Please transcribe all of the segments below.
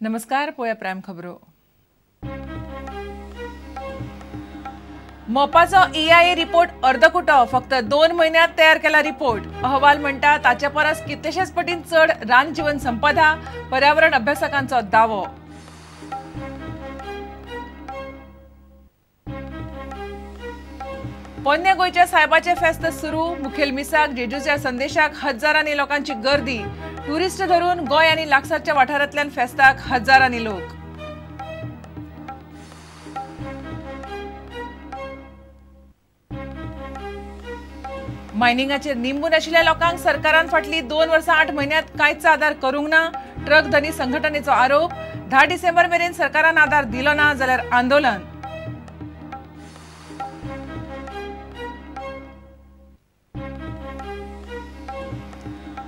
नमस्कार, पोया प्रायम खबरो. मोपाचो EIA रिपोर्ट अर्दकुटो. फक्त 2 महिन्यात तयार केला रिपोर्ट. अहवाल म्हणटा ताचे परस कितलेशेच पटीन चड रान जीवन संपदा. पर्यावरण अभ्यासकांचो दावो. पोन्ने गोयच्या साहेबाचे फेस्त सुरू. मुखेल मिसाक जेजूच्या संदेशाक हजारांनी लोकांची गर्दी. टुरिस्ट धरून गोय आणि लागसारच्या वाठारांतल्यान फेस्ताक हजारांनी लोक. मायनिंगाचेर निंबून आशिल्ल्या लोकांक सरकारान फाटली 2 वर्सां 8 म्हयन्यांत कांयच आदार करूंक ना. ट्रक धनी संघटनेचो आरोप. 10 डिसेंबर मेरेन सरकारान आदार दिलो ना जाल्यार आंदोलन.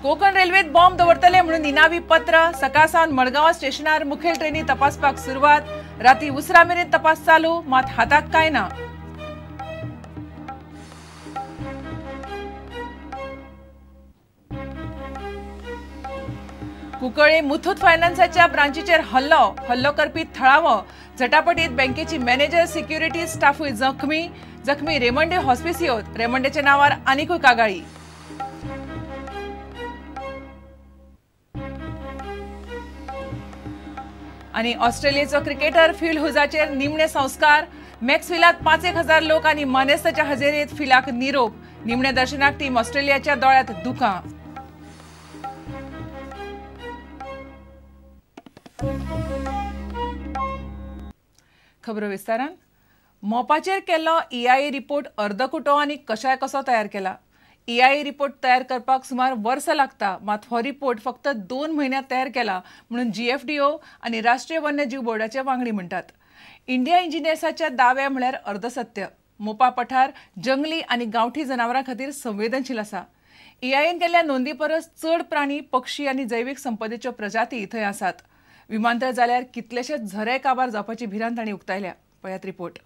कोकण रेल्वेत बॉम्ब दवरतले म्हणून निनावी पत्र. सकाळसावन मडगांव स्टेशनार मुखेल ट्रेनी तपासपाक सुरवात. राती उसरा मेरेन तपास चालू. मात हाताक काय ना. कुंकळे मुथूट फायनान्साच्या ब्रांचीचेर हल्लो करपी थळावो. झटापटीत बँकेची मॅनेजर, सिक्युरिटी स्टाफूय जखमी रेमंडे हॉस्पिसियोत. रेमंडेच्या नावार आनीकूय कागाळी. आणि ऑस्ट्रेलियाचो क्रिकेटर फिल हुजाचेर निमणे संस्कार. मॅक्सविलात 5,000 लोक आणि मानेस्ताच्या हजेरेत फिलाक निरोप. निमणे दर्शनाक टीम ऑस्ट्रेलियाच्या दोळ्यात दुखां. खबरो विस्तारान. मोपाचेर केल्लो EIA रिपोर्ट अर्दकुटो आनी कशाय कसो तयार केला. EIA रिपोर्ट तयार करपाक सुमार वर्स लागता. मात हो रिपोर्ट फक्त 2 म्हयन्यांत तयार केला म्हणून GFDO आणि राष्ट्रीय वन्यजीव बोर्डाचे वांगडी म्हणटात. इंडिया इंजिनियर्साच्या दाव्या म्हळ्यार अर्धसत्य. मोपा पठार जंगली आणि गांवठी जनावरां खातीर संवेदनशील आसा. EIAन केल्ल्या नोंदी परस चड प्राणी, पक्षी आणि जैवीक संपदेच्यो प्रजाती थंय आसात. विमानतळ जाल्यार कितलेशेच झरे काबार जावपाची भिरांत तांणी उक्तायल्या. पळयात रिपोर्ट.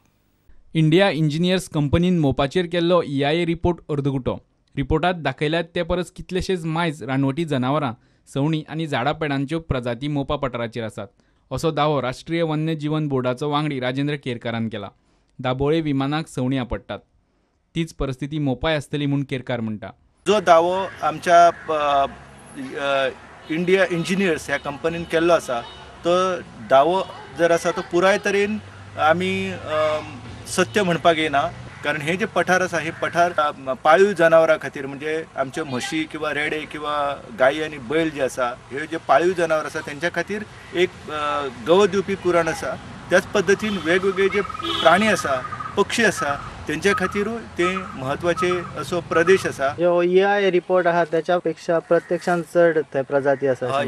इंडिया इंजिनियर्स कंपनीन मोपाचेर केल्लो EIA रिपोर्ट अर्दकुटो. रिपोर्टात दाखयल्यात ते परस कितलेशेच मायज रानवटी जनावरां, सवणी आनी झाडां पेडांच्यो प्रजाती मोपा पठाराचेर आसात. असो दावो राष्ट्रीय वन्य जीवन बोर्डाचो वांगडी राजेंद्र केरकारान केला. दाबोळे विमानाक सवणी आपडटात. तीच परिस्थिती मोपाय आसतली म्हूण केरकार म्हणटा. जो दावो आमच्या इंडिया इंजिनियर्स ह्या कंपनीन केल्लो आसा तो दावो जर आसा तो पुराय तरेन आमी सत्य म्हणपाक येना. कारण हे जे पठार आसा हे पठार पाळीव जनावरां खातीर म्हणजे आमचे म्हशी किंवा रेडे किंवा गायी आनी बैल जे आसा हे जे पाळीव जनावर आसा त्यांच्या खातीर एक गवत दिवपी कुरण आसा. त्याच पद्दतीन वेगवेगळे जे प्राणी आसा, पक्षी आसा त्यांच्या खातीरूय ते महत्वाचे असो प्रदेश आसा. जो EIA रिपोर्ट आहा त्याच्या पेक्षा प्रत्यक्षान चड ते प्रजाती आसा.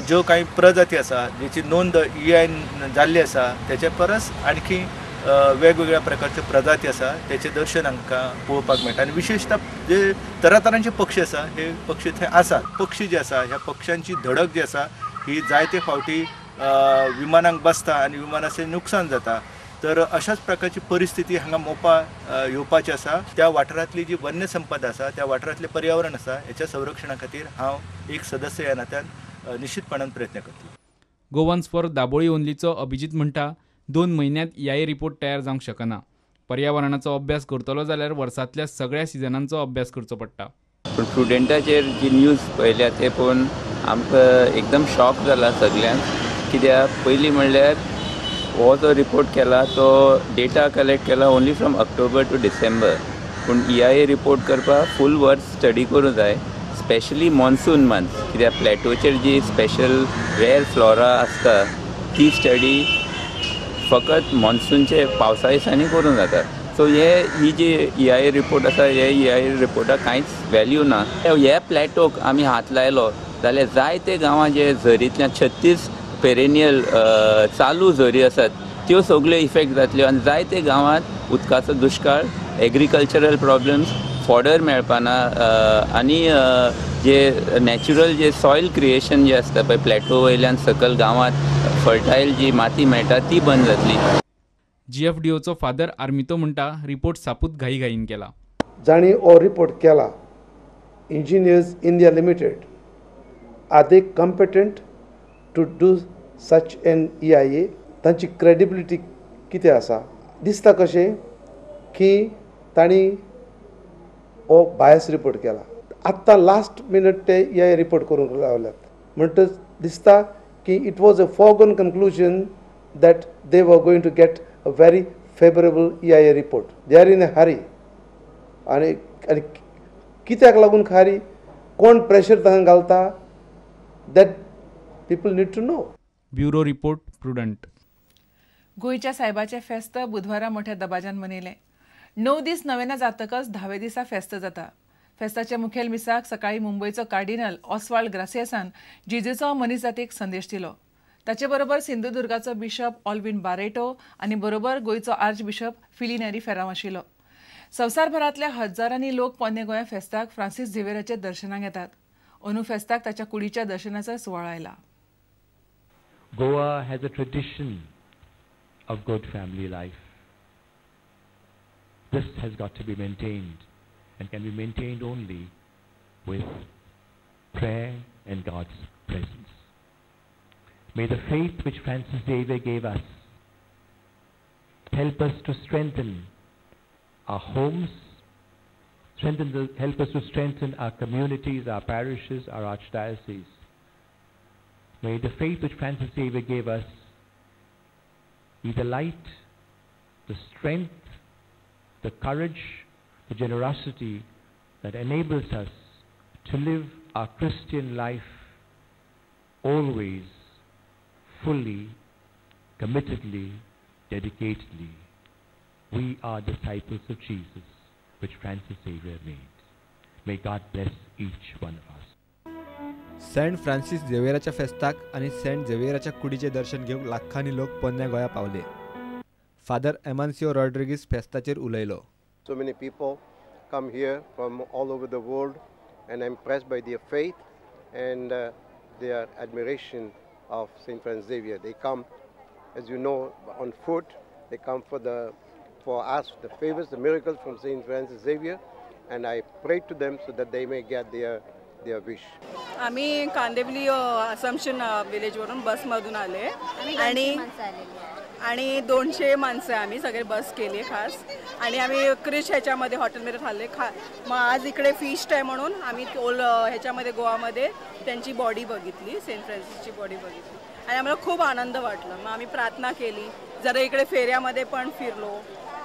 ज्यो काही प्रजाती आसा जेची नोंद EIAन जाल्ली आसा त्याच्या परस आणखी वेगवेगळ्या प्रकारचे प्रजाती आसा त्याचे दर्शन आमकां पळोवपाक मेळटा. आनी विशेषतः जे तरातरांचे पक्षी आसा हे पक्षी थंय आसात. पक्षी जे आसा ह्या पक्ष्यांची धडक जी आसा ही जायते फावटी विमानांक बसता आनी विमानाचें नुकसान जाता. तर अशाच प्रकारची परिस्थिती हांगा मोपा येवपाची आसा. त्या वाठारांतली जी वन्य संपदा आसा, त्या वाठारांतलें पर्यावरण आसा हेच्या संरक्षणा खातीर हांव एक सदस्य ह्या नात्यान निश्चितपणान प्रयत्न करतलों. गोवन्स फॉर दाबोळी ओन्लीचो अभिजीत म्हणटा 2 म्हयन्यांत EIA रिपोर्ट तयार जावंक शकना. पर्यावरणाचो अभ्यास करतलो जाल्यार वर्सांतल्या सगळ्या सिजनांचो अभ्यास करचो पडटा. पण स्टुडंटाचेर जी न्यूज पळयल्या ते पळोवन आमकां एकदम शॉक जाला सगळ्यांक. कित्याक पयलीं म्हणल्यार हो जो रिपोर्ट केला तो डेटा कलेक्ट केला only from October to December. पूण EIA रिपोर्ट करपाक फूल वर्स स्टडी करूं जाय, स्पेशली मॉन्सून मंथ्स. कित्याक प्लॅटोचेर जी स्पेशल रेअर फ्लोरा आसता ती स्टडी फकत मॉन्सूनचे पावसा दिसांनी करूं जाता. सो ही जी EIA रिपोर्ट आसा हे EIA रिपोर्टाक कांयच व्हॅल्यू ना. ह्या प्लॅटोक आमी हात लायलो जाल्यार जायते गांवां जे झरींतल्यान 36 पेरेनियल चालू झरी आसात त्यो सगळ्यो इफेक्ट जातल्यो. आनी जायते गांवांत उदकाचो दुश्काळ, एग्रीकल्चरल प्रॉब्लेम्स, फॉडर मेळपाना आनी जे नॅचरल जे सॉयल क्रिएशन जे आसता पळय प्लॅटो वयल्यान सकयल गांवांत फर्टायल जी माती मेळटा ती बंद जातली. GFDOचो फादर आर्मितो म्हणटा रिपोर्ट सापूत घाईघाईन केला. जाणी हो रिपोर्ट केला Engineers India Limited, are they competent to do such an EIA तांची क्रेडिबिलिटी कितें आसा दिसता कशें की तांणी हो बायस रिपोर्ट केला आत्तां लास्ट मिनट ते EIA रिपोर्ट करूंक लावल्यात म्हणटच दिसता की it was a foregone conclusion that they were going to get a very favourable EIA report they are in a hurry आनी कित्याक लागून खारी कोण प्रेशर तांकां घालता that people need to know. Bureau report prudent. गोंयच्या सायबाचें फेस्त बुधवारा मोठ्या दबाज्यान मनयलें. 9 दीस नवेना जातकच 10वे दिसा फेस्त जाता. फेस्ताच्या मुखेल मिसाक सकाळी मुंबयचो कार्डिनल ऑस्वाल्ड ग्रासियसान जेजूचो मनीसजातीक संदेश दिलो. ताचे बरोबर सिंधुदुर्गाचो बिशप ऑल्विन बारेटो आनी बरोबर गोंयचो आर्च बिशप फिली नेरी फेरांव आशिल्लो. संवसारभरांतल्या हजारांनी लोक पोन्ने गोंया फेस्ताक फ्रांसीस झेवियराचे दर्शनाक येतात. अंदू फेस्ताक ताच्या कुडीच्या दर्शनाचो सुवाळो आयला. Goa has a tradition of good family life. This has got to be maintained and can be maintained only with prayer and God's presence. May the faith which Francis Xavier gave us help us to strengthen our homes, help us to strengthen our communities, our parishes, our archdioceses. May the faith which Francis Xavier gave us be the light, the strength, the courage, the generosity that enables us to live our Christian life always fully, committedly, dedicatedly. We are disciples of Jesus, which Francis Xavier made. May God bless each one of us. Saint Francis झेवियराच्या फेस्ताक आनी Saint झेवियराच्या कुडीचे दर्शन घेवंक लाखांनी लोक पोन्ने गोंया पावले. Father एमान्सिओ Rodrigues फेस्ताचेर उलयलो. So many people come here from all over the world and I'm impressed by their faith and their admiration of Saint Francis Xavier. They come, as you know, on foot. They come for us the favors, the miracles from Saint Francis Xavier, and I pray to them so that they may get their wish. आम्ही Kandivali assumption विलेजवरून बसमधून आले आणि 200 माणसं आम्ही सगळे बस केली खास आणि आम्ही क्रिश ह्याच्यामध्ये हॉटेलमध्ये खाल्ले मग आज इकडे फीस्ट आहे म्हणून आम्ही ह्याच्यामध्ये गोवामध्ये त्यांची बॉडी बघितली, सेंट फ्रान्सिसची बॉडी बघितली आणि आम्हाला खूप आनंद वाटला. मग आम्ही प्रार्थना केली, जरा इकडे फेऱ्यामध्ये पण फिरलो,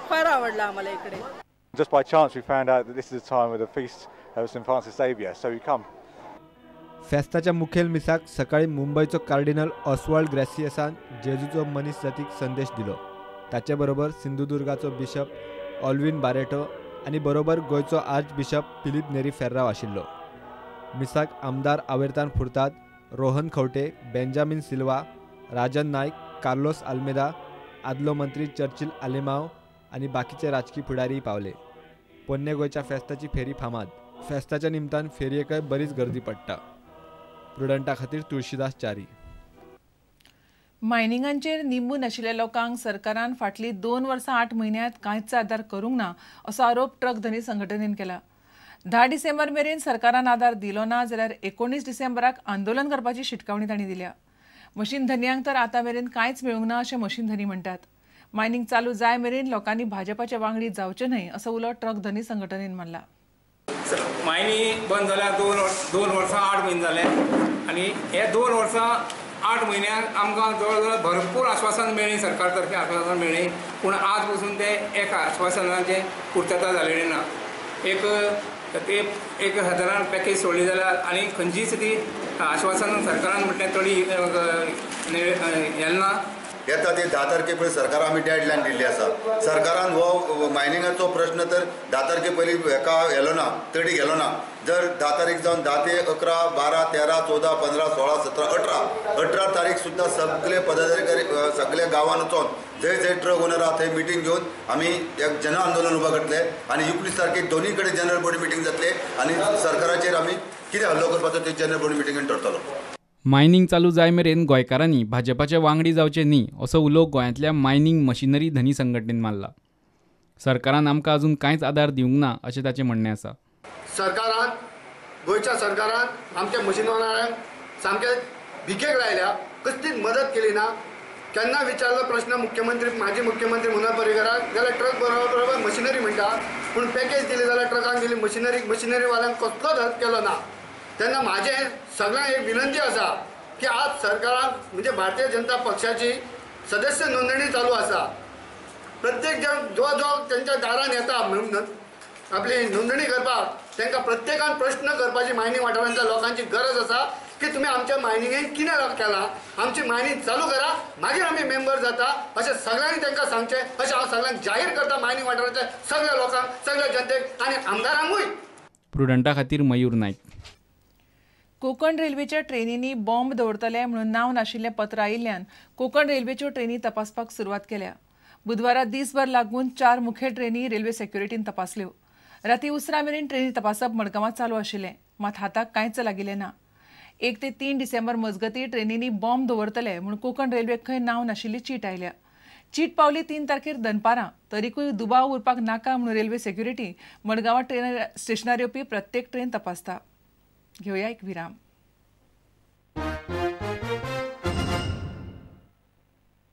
फार आवडलं आम्हाला इकडे. Just by chance we found out that this is a time with a feast of St. Francis Xavier, so we come. फेस्ताच्या मुखेल मिसाक सकाळी मुंबयचो कार्डिनल ऑस्वाल्ड ग्रासियसान जेजूचो मनीसजातीक संदेश दिलो. ताचे बरोबर सिंधुदुर्गाचो बिशप ऑल्विन बारेटो आनी बरोबर गोंयचो आर्च बिशप फिलीप नेरी फेर्रांव आशिल्लो. मिसाक आमदार आवेर्तान फुर्तात, रोहन खवटे, बेंजामिन सिल्वा, राजन नायक, कार्लोस आल्मेदा, आदलो मंत्री चर्चिल आलेमाव आनी बाकीचे राजकीय फुडारी पावले. पोन्ने गोंयच्या फेस्ताची फेरी फामाद. फेस्ताच्या निमतान फेरयेकय बरीच गर्दी पडटा. प्रुडंटा खातीर तुळशीदास च्यारी. मायनिंगांचेर निंबून आशिल्ल्या लोकांक सरकारान फाटली 2 वर्सां 8 म्हयन्यांत कांयच आदार करूंक ना असो आरोप ट्रक धनी संघटनेन केला. 10 डिसेंबर मेरेन सरकारान आदार दिलो ना जाल्यार 19 डिसेंबराक आंदोलन करपाची शिटकावणी तांणी दिल्या. मशीन धन्यांक तर आतां मेरेन कांयच मेळूंक ना अशें मशीन धनी म्हणटात. मायनिंग चालू जाय मेरेन लोकांनी भाजपाचे वांगडी जावचे न्हय असो उलो ट्रक धनी संघटनेन मारला. मायनिंग बंद जाल्यार 2 वर्सां 8 म्हयने जाले आनी हे 2 वर्सां 8 म्हयन्यांक आमकां जवळ जवळ भरपूर आश्वासन मेळ्ळी, सरकार तर्फे आश्वासन मेळ्ळी, पूण आज पसून ते एक आश्वासनाचे पूर्तता जालेली ना. एक हजारान पॅकेज सोडली जाल्यार आनी खंयचीच ती आश्वासन सरकारान म्हटलें चडी येना. येता ती 10 तारखे पयलीं सरकार आमी डेडलायन दिल्ली आसा. सरकारान हो मायनिंगाचो प्रश्न तर 10 तारखे पयलीं हेका गेलो ना, तडी गेलो ना. जर 10 तारीख जावन 10 ते 11, 12, 13, 14, 15, 16, 17, 18 तारीख सुद्दां सगळे पदाधिकारी सगळ्या गांवांत वचून जंय ट्रक ओनर आहा थंय मिटींग घेवन आमी एक जन आंदोलन उबा करतले आनी 19 तारखेक दोनूय कडेन जनरल बॉडी मिटींग जातले आनी सरकाराचेर आमी कितें हल्लो करपाचो ते जनरल बॉडी मिटींगेन ठरतलो. मायनिंग चालू जाय मेरेन गोंयकारांनी भाजपाचे वांगडी जावचे न्ही असो उलो गोंयांतल्या मायनिंग मशिनरी धनी संघटनेन मारला. सरकारान आमकां अजून कांयच आदार दिवंक ना अशें ताचें म्हणणें आसा. सरकारान गोंयच्या सरकारान आमच्या मशिनवाल्यांक सामकें भिकेक लायल्या, कसलीच मदत केली ना. केन्ना विचारलो प्रश्न मुख्यमंत्री माजी मुख्यमंत्री मनोहर पर्रीकराक जाल्यार ट्रक बरोबर मशिनरी म्हणटा, पूण पॅकेज दिली जाल्यार ट्रकान दिली मशिनरीवाल्यांक कसलोच हत केलो ना. तेन्ना म्हाजें सगळ्यांक एक विनंती आसा की आज सरकारान म्हणजे भारतीय जनता पक्षाची सदस्य नोंदणी चालू आसा. प्रत्येक जण जो त्यांच्या दारान येता आपली नोंदणी करपाक, तांकां प्रत्येकान प्रश्न करपाची मायनिंग वाठारांतल्या लोकांची गरज आसा की तुमी आमच्या मायनिंगेन कितें केलां, आमची मायनिंग चालू करा, मागीर आमी मेंबर जाता अशें सगळ्यांनी तांकां सांगचें अशें हांव सगळ्यांक जाहीर करता. मायनिंग वाठारांतल्या सगळ्या लोकांक, सगळ्या जनतेक आनी आमदारांकूय. प्रुडंटा खातीर मयूर नायक. कोकण रेल्वेच्या ट्रेनींनी बॉम्ब दवरतले म्हणून नांव नाशिल्लें पत्र आयिल्ल्यान कोकण रेल्वेच्यो ट्रेनी तपासपाक सुरवात केल्या. बुधवारा दीसभर लागून 4 मुखेल ट्रेनी रेल्वे सेक्युरिटीन तपासल्यो. राती उसरा मेरेन ट्रेनी तपासप मडगांवां चालू आशिल्लें, मात हाताक कांयच लागिल्लें ना. 1 ते 3 डिसेंबर मजगतीं ट्रेनींनी बॉम्ब दवरतले म्हूण कोकण रेल्वेक खंय नांव नाशिल्ली चीट आयल्या. चीट पावली 3 तारखेर दनपारां, तरीकूय दुबाव उरपाक नाका म्हणून रेल्वे सेक्युरिटी मडगांवां ट्रेन स्टेशनार येवपी प्रत्येक ट्रेन तपासता. घेवया एक विराम.